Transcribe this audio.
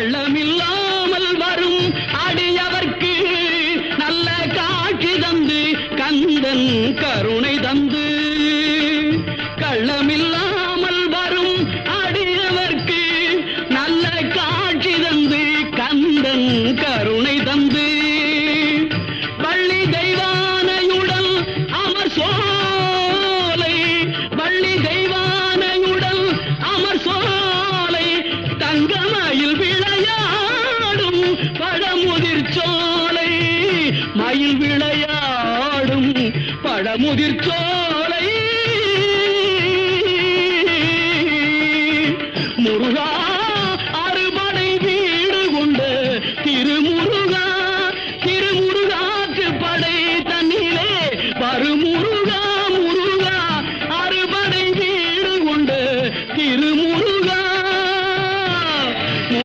கள்ளமில்லாமல் வரும் அடியவர்க்கு நல்ல காட்சி தந்து கந்தன் கருணை தந்து கள்ளமில்லாமல் வரும் அடியவர்க்கு நல்ல காட்சி தந்து கந்தன் கருணை தந்து வள்ளி தெய்வானையுடன் அமர் சோலை வள்ளி தெய்வானையுடன் அமர் சோலை தங்கமயில் விளையாடும் பழமுதிர் சோலை மயில் விளையாடும் பழமுதிர் சோலை